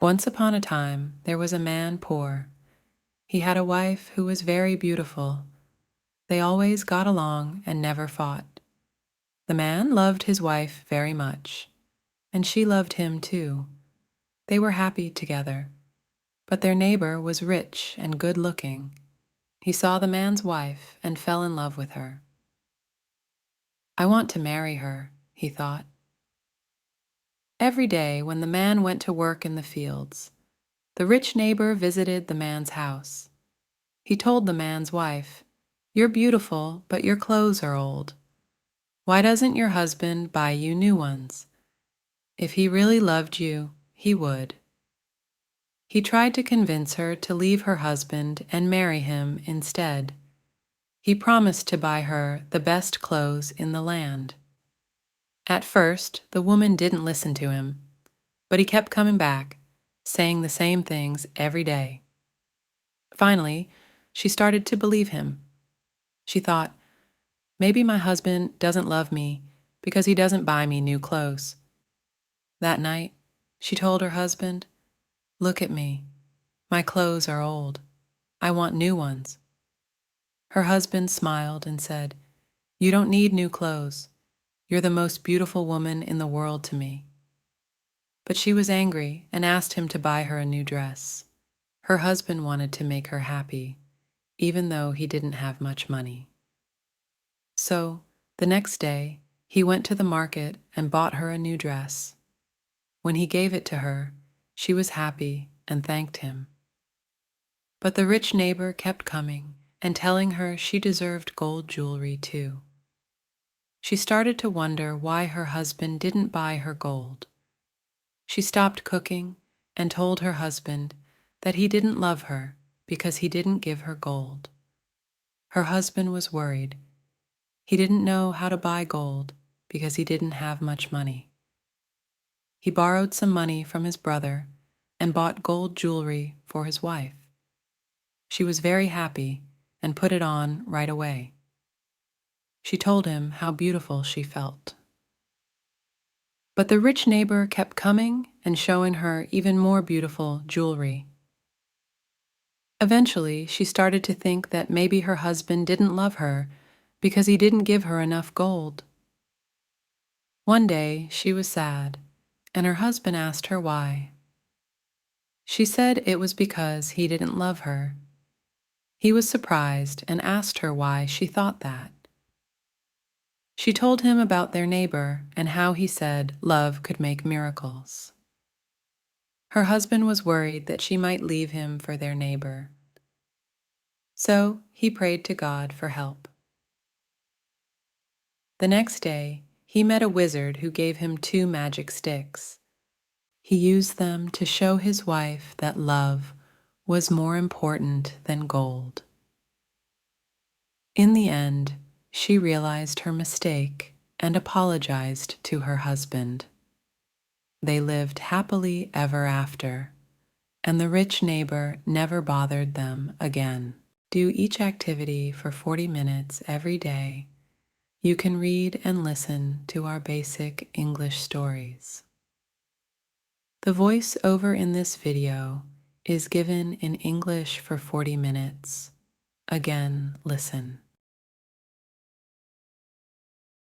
Once upon a time, there was a man poor. He had a wife who was very beautiful. They always got along and never fought. The man loved his wife very much, and she loved him too. They were happy together. But their neighbor was rich and good-looking. He saw the man's wife and fell in love with her. "I want to marry her," he thought. Every day when the man went to work in the fields, the rich neighbor visited the man's house. He told the man's wife, "You're beautiful, but your clothes are old. Why doesn't your husband buy you new ones? If he really loved you, he would." He tried to convince her to leave her husband and marry him instead. He promised to buy her the best clothes in the land. At first, the woman didn't listen to him, but he kept coming back, saying the same things every day. Finally, she started to believe him. She thought, maybe my husband doesn't love me because he doesn't buy me new clothes. That night, she told her husband, "Look at me. My clothes are old. I want new ones." Her husband smiled and said, "You don't need new clothes. You're the most beautiful woman in the world to me." But she was angry and asked him to buy her a new dress. Her husband wanted to make her happy, even though he didn't have much money. So, the next day, he went to the market and bought her a new dress. When he gave it to her, she was happy and thanked him. But the rich neighbor kept coming and telling her she deserved gold jewelry too. She started to wonder why her husband didn't buy her gold. She stopped cooking and told her husband that he didn't love her because he didn't give her gold. Her husband was worried. He didn't know how to buy gold because he didn't have much money. He borrowed some money from his brother and bought gold jewelry for his wife. She was very happy and put it on right away. She told him how beautiful she felt. But the rich neighbor kept coming and showing her even more beautiful jewelry. Eventually, she started to think that maybe her husband didn't love her because he didn't give her enough gold. One day, she was sad, and her husband asked her why. She said it was because he didn't love her. He was surprised and asked her why she thought that. She told him about their neighbor and how he said love could make miracles. Her husband was worried that she might leave him for their neighbor. So he prayed to God for help. The next day, he met a wizard who gave him 2 magic sticks. He used them to show his wife that love was more important than gold. In the end, she realized her mistake and apologized to her husband. They lived happily ever after, and the rich neighbor never bothered them again. Do each activity for 40 minutes every day. You can read and listen to our basic English stories. The voice over in this video is given in English for 40 minutes. Again, listen.